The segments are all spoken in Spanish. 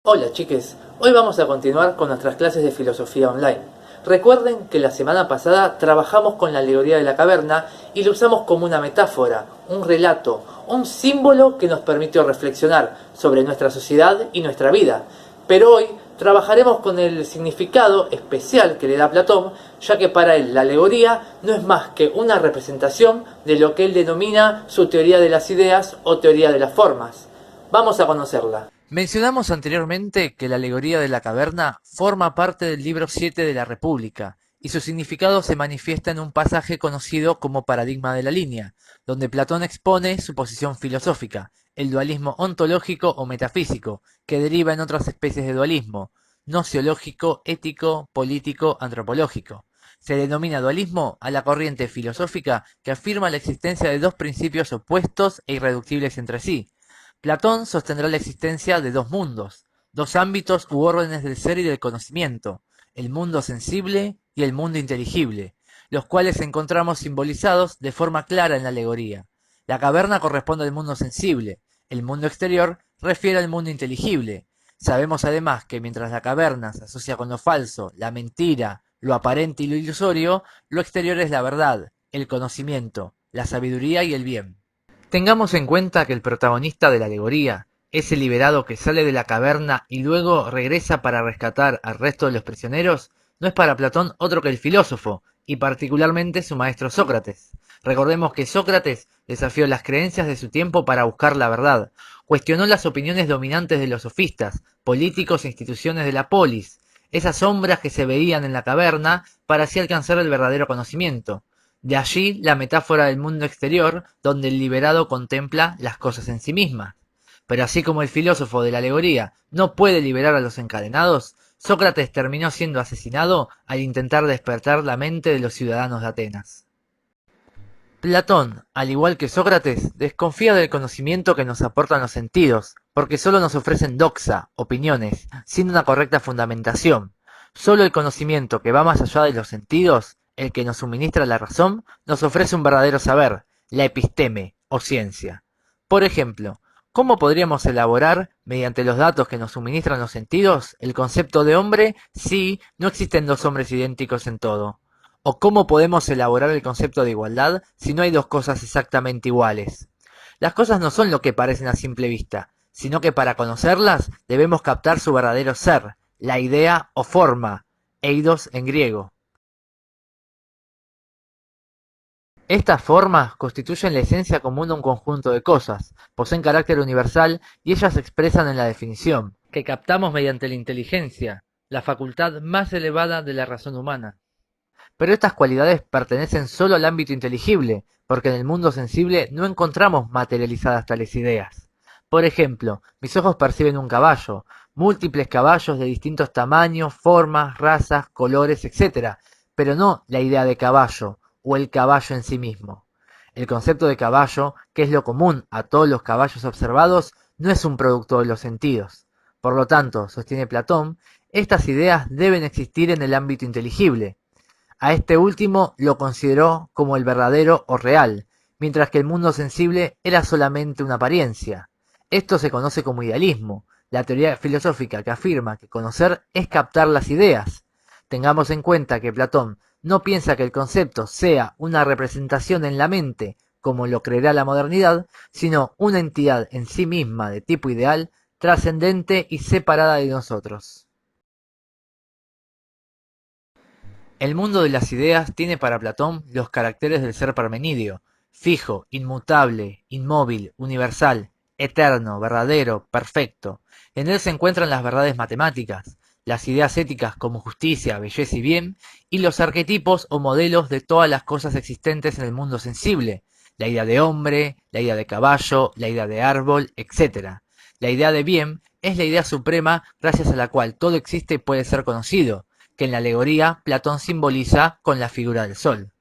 Hola chiques, hoy vamos a continuar con nuestras clases de filosofía online. Recuerden que la semana pasada trabajamos con la alegoría de la caverna y lo usamos como una metáfora, un relato, un símbolo que nos permitió reflexionar sobre nuestra sociedad y nuestra vida. Pero hoy trabajaremos con el significado especial que le da Platón, ya que para él la alegoría no es más que una representación de lo que él denomina su teoría de las ideas o teoría de las formas. Vamos a conocerla. Mencionamos anteriormente que la alegoría de la caverna forma parte del libro 7 de la República, y su significado se manifiesta en un pasaje conocido como paradigma de la línea, donde Platón expone su posición filosófica, el dualismo ontológico o metafísico, que deriva en otras especies de dualismo, nociológico, ético, político, antropológico. Se denomina dualismo a la corriente filosófica que afirma la existencia de dos principios opuestos e irreductibles entre sí. Platón sostendrá la existencia de dos mundos, dos ámbitos u órdenes del ser y del conocimiento, el mundo sensible y el mundo inteligible, los cuales encontramos simbolizados de forma clara en la alegoría. La caverna corresponde al mundo sensible, el mundo exterior refiere al mundo inteligible. Sabemos además que mientras la caverna se asocia con lo falso, la mentira, lo aparente y lo ilusorio, lo exterior es la verdad, el conocimiento, la sabiduría y el bien. Tengamos en cuenta que el protagonista de la alegoría, ese liberado que sale de la caverna y luego regresa para rescatar al resto de los prisioneros, no es para Platón otro que el filósofo, y particularmente su maestro Sócrates. Recordemos que Sócrates desafió las creencias de su tiempo para buscar la verdad, cuestionó las opiniones dominantes de los sofistas, políticos e instituciones de la polis, esas sombras que se veían en la caverna para así alcanzar el verdadero conocimiento. De allí la metáfora del mundo exterior, donde el liberado contempla las cosas en sí mismas. Pero así como el filósofo de la alegoría no puede liberar a los encadenados, Sócrates terminó siendo asesinado al intentar despertar la mente de los ciudadanos de Atenas. Platón, al igual que Sócrates, desconfía del conocimiento que nos aportan los sentidos, porque solo nos ofrecen doxa, opiniones, sin una correcta fundamentación. Solo el conocimiento que va más allá de los sentidos, el que nos suministra la razón, nos ofrece un verdadero saber, la episteme, o ciencia. Por ejemplo, ¿cómo podríamos elaborar, mediante los datos que nos suministran los sentidos, el concepto de hombre si no existen dos hombres idénticos en todo? ¿O cómo podemos elaborar el concepto de igualdad si no hay dos cosas exactamente iguales? Las cosas no son lo que parecen a simple vista, sino que para conocerlas debemos captar su verdadero ser, la idea o forma, eidos en griego. Estas formas constituyen la esencia común de un conjunto de cosas, poseen carácter universal y ellas se expresan en la definición, que captamos mediante la inteligencia, la facultad más elevada de la razón humana. Pero estas cualidades pertenecen solo al ámbito inteligible, porque en el mundo sensible no encontramos materializadas tales ideas. Por ejemplo, mis ojos perciben un caballo, múltiples caballos de distintos tamaños, formas, razas, colores, etc., pero no la idea de caballo o el caballo en sí mismo. El concepto de caballo, que es lo común a todos los caballos observados, no es un producto de los sentidos. Por lo tanto, sostiene Platón, estas ideas deben existir en el ámbito inteligible. A este último lo consideró como el verdadero o real, mientras que el mundo sensible era solamente una apariencia. Esto se conoce como idealismo, la teoría filosófica que afirma que conocer es captar las ideas. Tengamos en cuenta que Platón no piensa que el concepto sea una representación en la mente, como lo creerá la modernidad, sino una entidad en sí misma de tipo ideal, trascendente y separada de nosotros. El mundo de las ideas tiene para Platón los caracteres del ser parmenidio: fijo, inmutable, inmóvil, universal, eterno, verdadero, perfecto. En él se encuentran las verdades matemáticas, las ideas éticas como justicia, belleza y bien, y los arquetipos o modelos de todas las cosas existentes en el mundo sensible: la idea de hombre, la idea de caballo, la idea de árbol, etc. La idea de bien es la idea suprema gracias a la cual todo existe y puede ser conocido, que en la alegoría Platón simboliza con la figura del sol.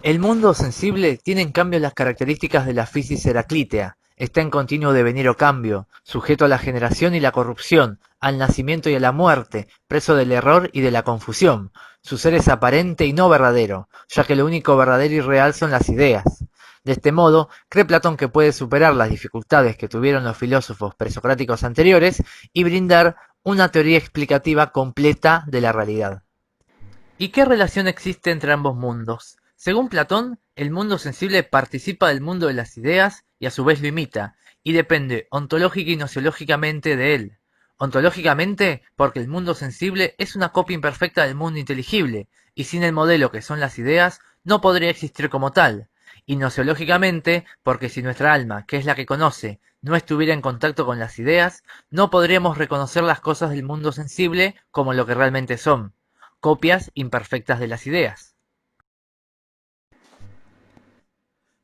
El mundo sensible tiene en cambio las características de la fisis heraclítea, está en continuo devenir o cambio, sujeto a la generación y la corrupción, al nacimiento y a la muerte, preso del error y de la confusión. Su ser es aparente y no verdadero, ya que lo único verdadero y real son las ideas. De este modo, cree Platón que puede superar las dificultades que tuvieron los filósofos presocráticos anteriores y brindar una teoría explicativa completa de la realidad. ¿Y qué relación existe entre ambos mundos? Según Platón, el mundo sensible participa del mundo de las ideas y a su vez lo imita, y depende ontológica y nociológicamente de él. Ontológicamente, porque el mundo sensible es una copia imperfecta del mundo inteligible, y sin el modelo que son las ideas, no podría existir como tal. Y nociológicamente, porque si nuestra alma, que es la que conoce, no estuviera en contacto con las ideas, no podríamos reconocer las cosas del mundo sensible como lo que realmente son, copias imperfectas de las ideas.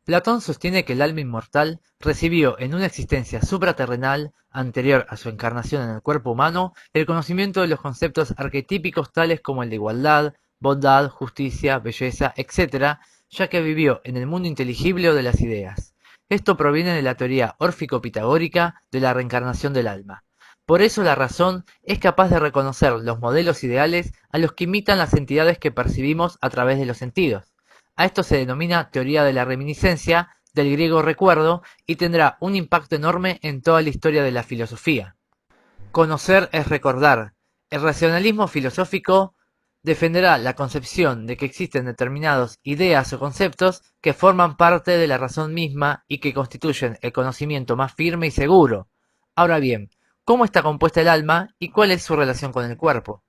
Platón sostiene que el alma inmortal recibió en una existencia supraterrenal, anterior a su encarnación en el cuerpo humano, el conocimiento de los conceptos arquetípicos tales como el de igualdad, bondad, justicia, belleza, etc., ya que vivió en el mundo inteligible o de las ideas. Esto proviene de la teoría órfico-pitagórica de la reencarnación del alma. Por eso la razón es capaz de reconocer los modelos ideales a los que imitan las entidades que percibimos a través de los sentidos. A esto se denomina teoría de la reminiscencia, del griego recuerdo, y tendrá un impacto enorme en toda la historia de la filosofía. Conocer es recordar. El racionalismo filosófico defenderá la concepción de que existen determinadas ideas o conceptos que forman parte de la razón misma y que constituyen el conocimiento más firme y seguro. Ahora bien, ¿cómo está compuesta el alma y cuál es su relación con el cuerpo?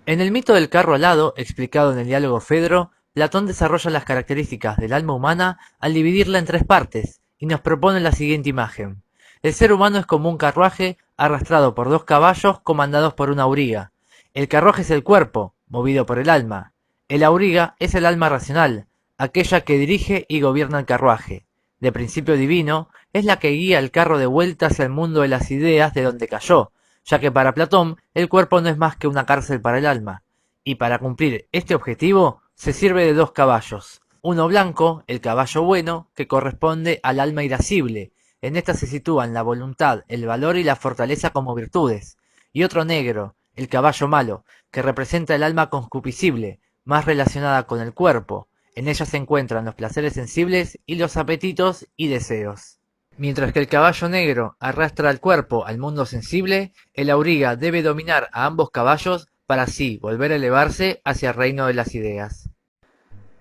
En el mito del carro alado, explicado en el diálogo Fedro, Platón desarrolla las características del alma humana al dividirla en tres partes, y nos propone la siguiente imagen. El ser humano es como un carruaje arrastrado por dos caballos comandados por una auriga. El carruaje es el cuerpo, movido por el alma. El auriga es el alma racional, aquella que dirige y gobierna el carruaje. De principio divino, es la que guía el carro de vuelta hacia el mundo de las ideas de donde cayó, ya que para Platón el cuerpo no es más que una cárcel para el alma, y para cumplir este objetivo se sirve de dos caballos, uno blanco, el caballo bueno, que corresponde al alma irascible, en esta se sitúan la voluntad, el valor y la fortaleza como virtudes, y otro negro, el caballo malo, que representa el alma concupiscible, más relacionada con el cuerpo, en ella se encuentran los placeres sensibles y los apetitos y deseos. Mientras que el caballo negro arrastra al cuerpo al mundo sensible, el auriga debe dominar a ambos caballos para así volver a elevarse hacia el reino de las ideas.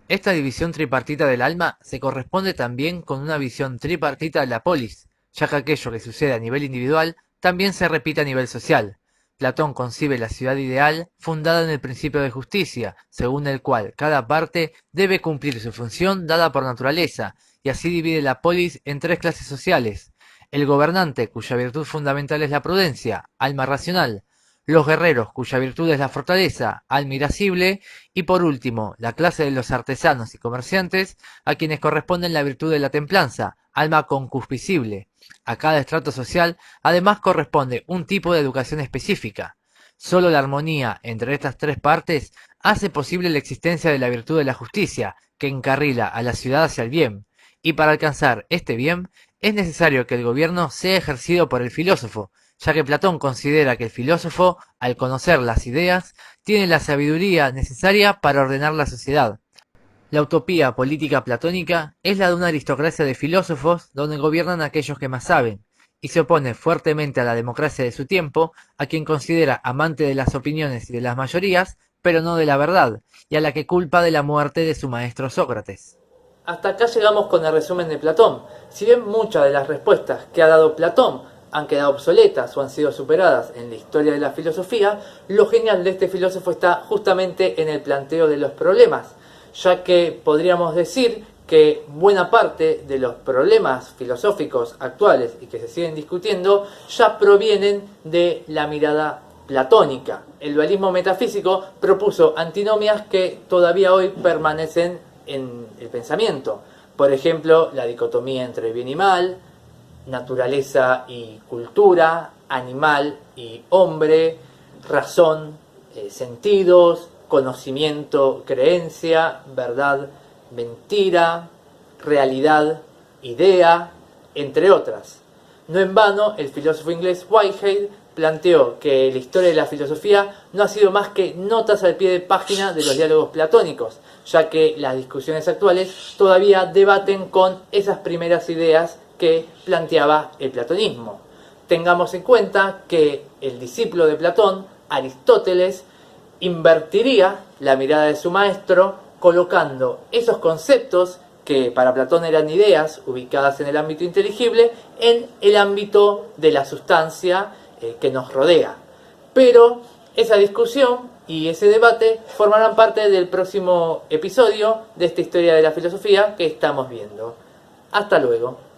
Esta división tripartita del alma se corresponde también con una visión tripartita de la polis, ya que aquello que sucede a nivel individual también se repite a nivel social. Platón concibe la ciudad ideal fundada en el principio de justicia, según el cual cada parte debe cumplir su función dada por naturaleza, y así divide la polis en tres clases sociales. El gobernante, cuya virtud fundamental es la prudencia, alma racional; los guerreros, cuya virtud es la fortaleza, alma irascible; y por último, la clase de los artesanos y comerciantes, a quienes corresponden la virtud de la templanza, alma concupiscible. A cada estrato social, además, corresponde un tipo de educación específica. Solo la armonía entre estas tres partes hace posible la existencia de la virtud de la justicia, que encarrila a la ciudad hacia el bien. Y para alcanzar este bien, es necesario que el gobierno sea ejercido por el filósofo, ya que Platón considera que el filósofo, al conocer las ideas, tiene la sabiduría necesaria para ordenar la sociedad. La utopía política platónica es la de una aristocracia de filósofos donde gobiernan aquellos que más saben, y se opone fuertemente a la democracia de su tiempo, a quien considera amante de las opiniones y de las mayorías, pero no de la verdad, y a la que culpa de la muerte de su maestro Sócrates. Hasta acá llegamos con el resumen de Platón. Si bien muchas de las respuestas que ha dado Platón han quedado obsoletas o han sido superadas en la historia de la filosofía, lo genial de este filósofo está justamente en el planteo de los problemas, ya que podríamos decir que buena parte de los problemas filosóficos actuales y que se siguen discutiendo ya provienen de la mirada platónica. El dualismo metafísico propuso antinomias que todavía hoy permanecen en el pensamiento. Por ejemplo, la dicotomía entre bien y mal, naturaleza y cultura, animal y hombre, razón, sentidos, conocimiento, creencia, verdad, mentira, realidad, idea, entre otras. No en vano, el filósofo inglés Whitehead planteó que la historia de la filosofía no ha sido más que notas al pie de página de los diálogos platónicos, ya que las discusiones actuales todavía debaten con esas primeras ideas que planteaba el platonismo. Tengamos en cuenta que el discípulo de Platón, Aristóteles, invertiría la mirada de su maestro colocando esos conceptos que para Platón eran ideas ubicadas en el ámbito inteligible en el ámbito de la sustancia que nos rodea. Pero esa discusión y ese debate formarán parte del próximo episodio de esta historia de la filosofía que estamos viendo. Hasta luego.